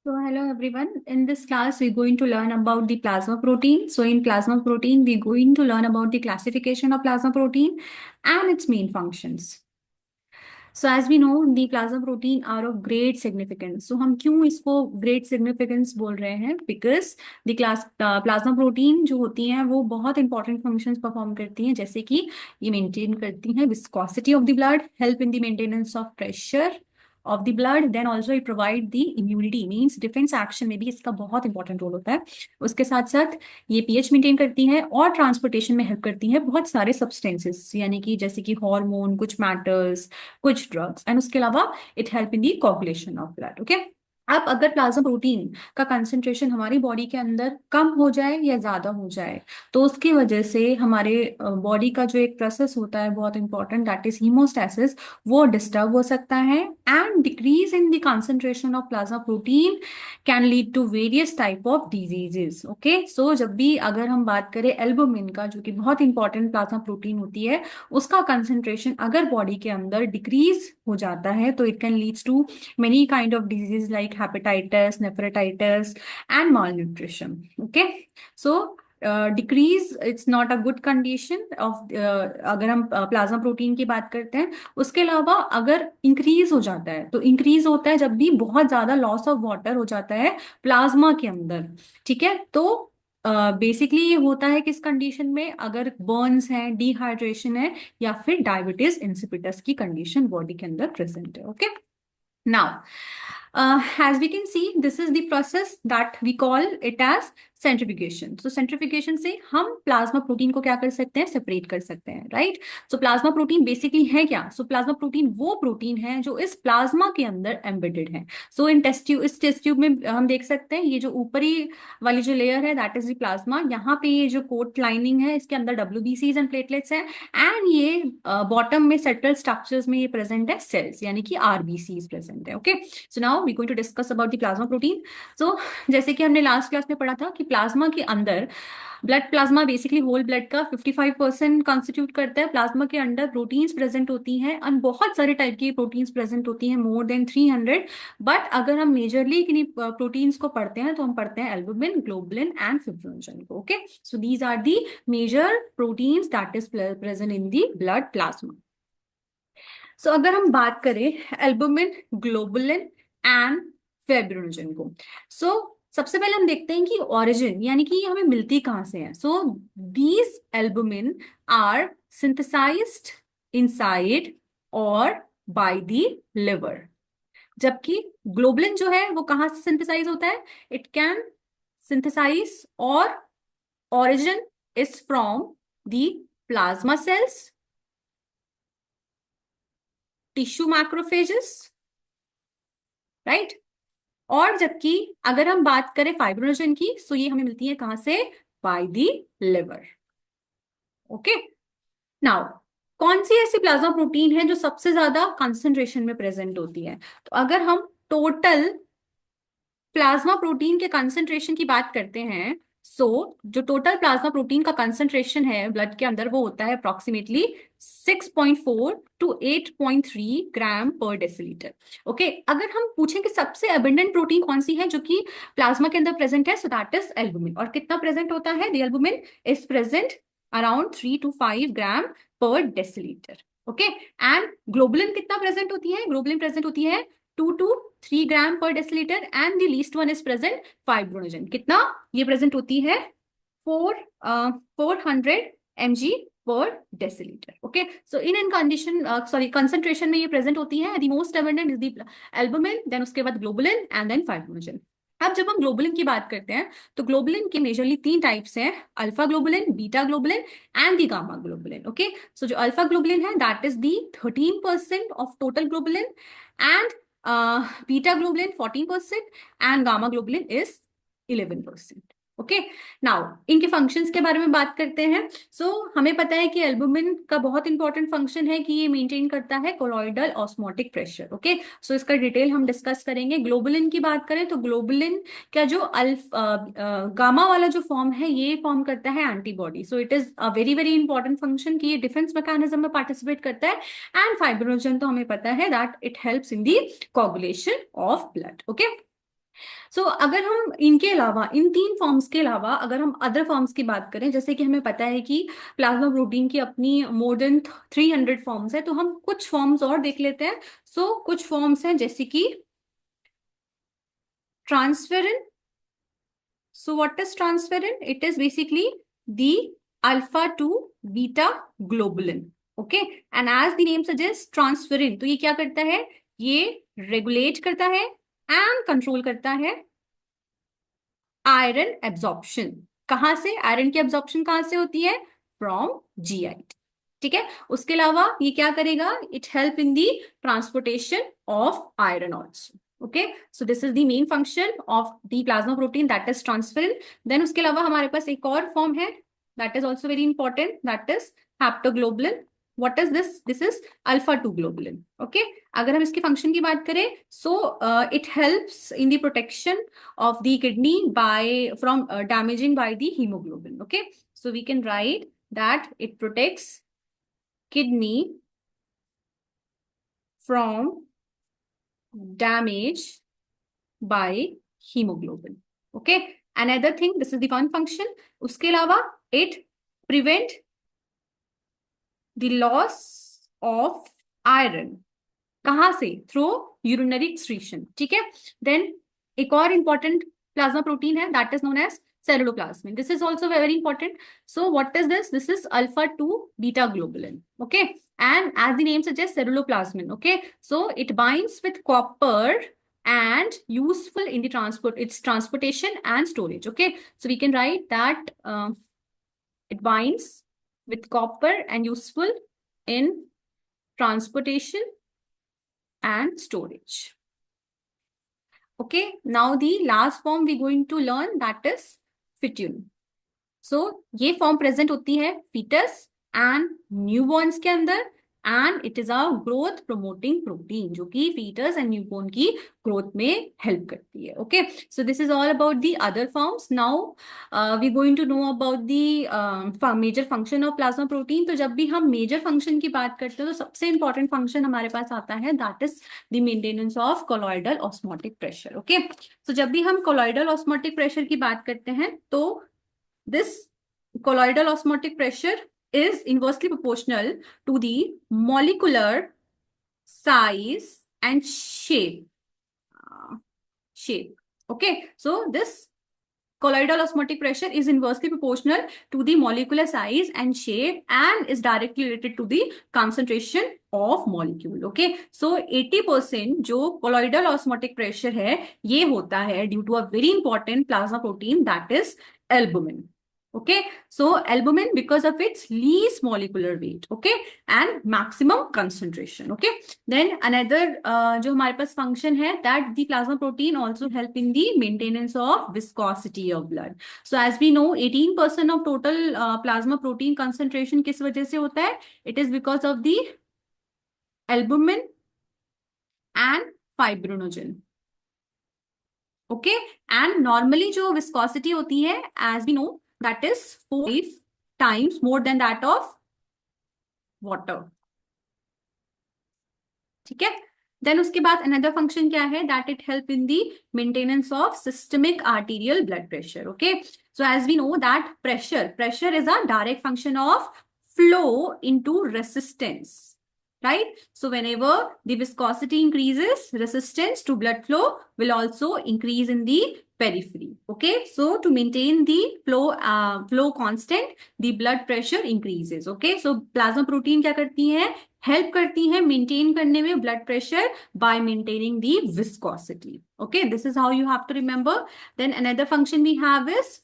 So hello everyone. In this class, we're going to learn about the plasma protein. So in plasma protein, we're going to learn about the classification of plasma protein and its main functions. So as we know, the plasma protein are of great significance. So हम क्यों इसको great significance बोल रहे हैं? Because the class plasma protein जो होती हैं वो बहुत important functions perform करती हैं, जैसे कि ये maintain करती हैं viscosity of the blood, help in the maintenance of pressure of the blood, then also it provide the immunity, means defense action में भी इसका बहुत इंपॉर्टेंट रोल होता है. उसके साथ साथ ये पीएच मेंटेन करती है और ट्रांसपोर्टेशन में हेल्प करती है बहुत सारे सब्सटेंसेस, यानी कि जैसे कि हार्मोन, कुछ मैटर्स, कुछ ड्रग्स, एंड उसके अलावा it help in the coagulation of blood. Okay. अब अगर प्लाज्मा प्रोटीन का कंसंट्रेशन हमारी बॉडी के अंदर कम हो जाए या ज्यादा हो जाए, तो उसकी वजह से हमारे बॉडी का जो एक प्रोसेस होता है बहुत इंपॉर्टेंट, दैट इज हीमोस्टैसिस, वो डिस्टर्ब हो सकता है. And decrease in the concentration of plasma protein can lead to various type of diseases. Okay. So जब भी अगर हम बात करें एल्बुमिन का, जो कि बहुत इंपॉर्टेंट प्लाज्मा प्रोटीन होती है, उसका कंसंट्रेशन अगर बॉडी के अंदर डिक्रीज हो जाता है, तो it can leads to many kind of diseases like hepatitis, nephritis, and malnutrition. Okay. So decrease its not a good condition of, अगर हम प्लाज्मा प्रोटीन की बात करते हैं. उसके अलावा अगर इंक्रीज हो जाता है, तो इंक्रीज होता है जब भी बहुत ज्यादा लॉस ऑफ वाटर हो जाता है प्लाज्मा के अंदर. ठीक है. तो बेसिकली ये होता है किस कंडीशन में, अगर बर्न्स है, डिहाइड्रेशन है, या फिर डायबिटीज इंसिपिटस की कंडीशन बॉडी के अंदर प्रेजेंट है. Okay. Now, as we can see, this is the process that we call it as centrifugation. तो सेंट्रीफ्यूगेशन से हम प्लाज्मा प्रोटीन को क्या कर सकते हैं, सेपरेट कर सकते हैं. राइट. सो प्लाज्मा प्रोटीन बेसिकली है क्या? सो प्लाज्मा प्रोटीन वो प्रोटीन है जो इस प्लाज्मा के अंदर एम्बेडेड है. सो इन टेस्ट ट्यूब, इस टेस्ट ट्यूब में हम देख सकते हैं ये जो ऊपरी वाली जो लेयर है, दैट इज द प्लाज्मा. यहाँ पे ये जो कोट लाइनिंग है, इसके अंदर डब्ल्यूबीसीज एंड प्लेटलेट्स है. एंड ये बॉटम में सेटल स्ट्रक्चर्स में ये प्रेजेंट है सेल्स, यानी कि आरबीसीज प्रेजेंट है. Okay. So now we going to discuss about the plasma protein. So जैसे कि हमने लास्ट क्लास में पढ़ा था कि प्लाज्मा के अंदर blood plasma basically whole blood का 55% कॉन्स्टिट्यूट करता है. प्लाज्मा के अंदर प्रोटीन्स प्रेजेंट होती हैं, और बहुत सारे टाइप की प्रोटीन्स प्रेजेंट होती हैं, मोर देन 300. बट अगर हम मेजरली किन्हीं प्रोटीन्स को पढ़ते हैं, तो हम पढ़ते हैं एल्बुमिन, ग्लोबुलिन एंड फिब्रिनोजन को. Okay. So these are the major proteins that is present in the blood plasma. So अगर हम बात करें एल्बुमिन, ग्लोबुलिन एंड फिब्रिनोजन को, सो सबसे पहले हम देखते हैं कि ओरिजिन, यानी कि हमें मिलती कहां से है. So these albumin are synthesised inside और बाय द लिवर, जबकि ग्लोबुलिन जो है वो कहां से सिंथेसाइज होता है, इट कैन सिंथेसाइज और origin is from the plasma cells, tissue macrophages. Right. और जबकि अगर हम बात करें फाइब्रिनोजन की, सो ये हमें मिलती है कहां से, bye the liver. Okay. Now, कौन सी ऐसी प्लाज्मा प्रोटीन है जो सबसे ज्यादा कंसंट्रेशन में प्रेजेंट होती है? तो अगर हम टोटल प्लाज्मा प्रोटीन के कंसंट्रेशन की बात करते हैं, सो जो टोटल प्लाज्मा प्रोटीन का कंसंट्रेशन है ब्लड के अंदर, वो होता है अप्रोक्सीमेटली 6.4 to 8.3 ग्राम पर डेसिलीटर. ओके. अगर हम पूछें कि सबसे अबंडेंट प्रोटीन कौन सी है जो कि प्लाज्मा के अंदर प्रेजेंट है, सो दैट इज एल्बुमिन. और कितना प्रेजेंट होता है? The albumin is present around 3 to 5 ग्राम पर डेसिलीटर. ओके. एंड ग्लोबुलिन कितना प्रेजेंट होती है? ग्लोबुलिन प्रेजेंट होती है 2 to 3 ग्राम पर decilitre. And the least one is present fibrinogen. कितना ये प्रेजेंट होती है? 400 mg पर decilitre. Okay. So in condition, sorry, concentration में ये प्रेजेंट होती है. The most abundant is the albumin, then उसके बाद ग्लोबुलिन एंड देन फाइब्रिनोजन. अब जब हम ग्लोबुलिन की बात करते हैं, तो ग्लोबुलिन के मेजरली 3 टाइप्स हैं: alpha globulin, beta globulin and the gamma globulin. Okay. So जो अल्फा ग्लोबुलिन है, that is the 13% of total globulin, and beta globulin 14%, and gamma globulin is 11%. Okay. Now इनके फंक्शंस के बारे में बात करते हैं. सो हमें पता है कि एल्बुमिन का बहुत इंपॉर्टेंट फंक्शन है कि ये मेंटेन करता है कोलॉइडल ऑस्मोटिक प्रेशर. ओके. सो इसका डिटेल हम डिस्कस करेंगे. ग्लोबुलिन की बात करें तो ग्लोबुलिन का जो गामा वाला जो फॉर्म है, ये फॉर्म करता है antibody. So it is a very very important function कि ये डिफेंस मैकेनिज्म में पार्टिसिपेट करता है. एंड फाइब्रिनोजन तो हमें पता है that it helps in the coagulation of blood. Okay. अगर हम इनके अलावा, इन तीन फॉर्म्स के अलावा अगर हम अदर फॉर्म्स की बात करें, जैसे कि हमें पता है कि प्लाज्मा प्रोटीन की अपनी मोर देन 300 फॉर्म्स है, तो हम कुछ फॉर्म्स और देख लेते हैं। कुछ फॉर्म्स हैं जैसे कि transferrin. What is transferrin? It is basically the alpha to beta globulin. Okay, and as the name suggests, transferrin, तो ये क्या करता है? ये regulate करता है and control करता है आयरन एब्जॉर्प्शन। कहां से आयरन की एब्जॉर्प्शन कहां से होती है? From GI. ठीक है, उसके अलावा ये क्या करेगा? It help in the transportation of iron also. Okay, so this is the main function of the plasma protein, that is transferrin. Then उसके अलावा हमारे पास एक और फॉर्म है, that is also very important, that is haptoglobulin. What is this? This is alpha 2 globulin. Okay, अगर हम इसके फंक्शन की बात करें, it helps in the protection of the kidney by from damaging by the hemoglobin. Okay, so we can write that it protects kidney from damage by hemoglobin. Okay, another thing, this is the one function. उसके अलावा it prevent the loss of iron. कहां से? Through urinary excretion. ठीक है, then एक और important plasma protein है, that is known as ceruloplasmin. This is also very important. So what is this? This is alpha 2 beta globulin. Okay, and as the name suggests, ceruloplasmin. Okay, so it binds with copper and useful in the its transportation and storage. Okay, so we can write that it binds with copper and useful in transportation and storage. Okay, now the last form we're going to learn, that is fitune. ये form present होती है foetus and newborns के अंदर, and it is a growth promoting protein जो कि foetus and newborn की growth में help करती है। Okay, so this is all about the other forms. Now we going to know about the major function of plasma protein. तो जब भी हम मेजर फंक्शन की बात करते हैं तो सबसे इंपॉर्टेंट फंक्शन हमारे पास आता है, that is the maintenance of colloidal osmotic pressure. Okay, so जब भी हम कोलॉइडल ऑस्मोटिक प्रेशर की बात करते हैं तो this colloidal osmotic pressure is inversely proportional to the molecular size and shape. Okay, so this colloidal osmotic pressure is inversely proportional to the molecular size and shape and is directly related to the concentration of molecule. Okay, so 80% जो colloidal osmotic pressure है ये होता है due to a very important plasma protein, that is albumin. Okay, so albumin because of its least molecular weight, okay, and maximum concentration. Okay, then another जो हमारे पास function है, that the plasma protein also help in the maintenance of viscosity of blood. So as we know, 18% of total plasma protein concentration किस वजह से होता है? It is because of the albumin and fibrinogen. Okay, and normally जो viscosity होती है, as we know, that is 5 times more than that of water. ठीक है, देन उसके बाद अनदर फंक्शन क्या है, that it help in the maintenance of systemic arterial blood pressure. Okay, so as we know that pressure is a direct function of flow into resistance, right? So whenever the viscosity increases, resistance to blood flow will also increase in the periphery. Okay, so to maintain the flow constant, the blood pressure increases. Okay, so plasma protein क्या करती है? Help करती है maintain करने में blood pressure by maintaining the viscosity. Okay, this is how you have to remember. Then another function we have is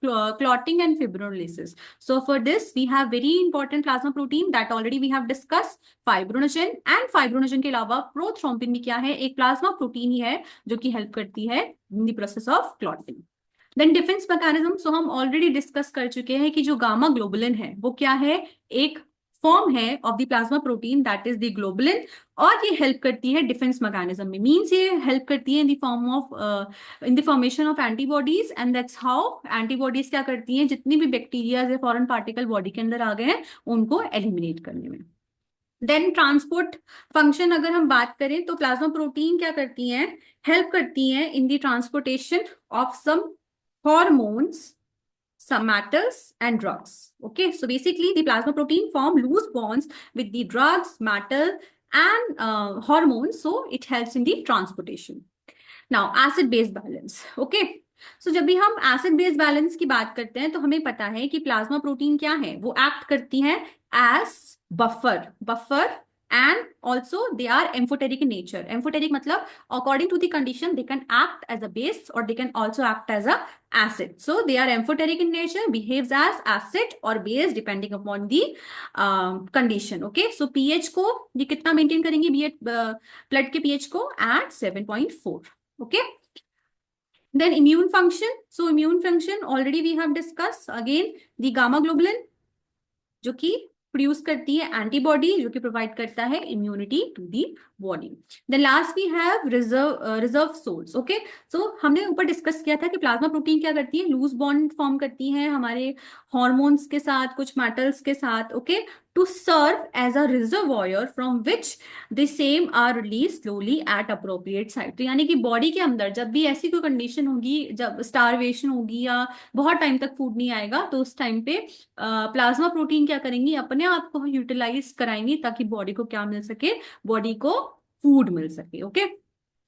clotting and fibrinolysis. So for this we have very important plasma protein that already we have discussed, fibrinogen, and fibrinogen के अलावा prothrombin भी क्या है? एक plasma protein ही है जो कि help करती है in the process of clotting. Then defence mechanism, so हम ऑलरेडी डिस्कस कर चुके हैं कि जो गामा ग्लोबुलिन है वो क्या है? एक फॉर्म है of the plasma protein, that is the globulin, और ये हेल्प करती है डिफेंस मैकेनिज्म में। मींस ये हेल्प करती है in the form of in the formation of antibodies, and that's how antibodies क्या करती हैं? जितनी भी बैक्टीरिया या फॉरेन पार्टिकल बॉडी के अंदर आ गए हैं उनको एलिमिनेट करने में। देन ट्रांसपोर्ट फंक्शन अगर हम बात करें तो प्लाज्मा प्रोटीन क्या करती हैं, हेल्प करती हैं in the transportation of some hormones, some metals and drugs. Okay, so basically the plasma protein form loose bonds with the drugs, metal and hormones, so it helps in the transportation. Now acid base balance. Okay, so जब भी हम acid base balance की बात करते हैं तो हमें पता है कि प्लाज्मा प्रोटीन क्या है, वो एक्ट करती हैं as buffer and also they are amphoteric in nature. Amphoteric मतलब according to the condition they can act as a base or they can also act as a acid. So they are amphoteric in nature, behaves as acid or base depending upon the condition. Okay, so pH को ये कितना maintain करेंगे, blood के pH को at 7.4. Okay, then immune function. So immune function already we have discussed. Again the gamma globulin जो कि produce करती है एंटीबॉडी, जो कि प्रोवाइड करता है immunity to the body. Then last we have reserve source. Okay, so हमने ऊपर डिस्कस किया था कि प्लाज्मा प्रोटीन क्या करती है, लूज बॉन्ड फॉर्म करती है हमारे हॉर्मोन्स के साथ, कुछ मेटल्स के साथ. Okay, to serve as a reservoir from which the same are release slowly at appropriate site. तो यानी कि बॉडी के अंदर जब भी ऐसी कोई कंडीशन होगी, जब स्टारवेशन होगी या बहुत टाइम तक फूड नहीं आएगा, तो उस टाइम पे प्लाज्मा प्रोटीन क्या करेंगी, अपने आप को यूटिलाइज कराएंगी ताकि बॉडी को क्या मिल सके, बॉडी को फूड मिल सके. Okay,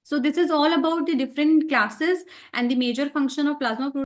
so this is all about the different classes and the major function of plasma protein.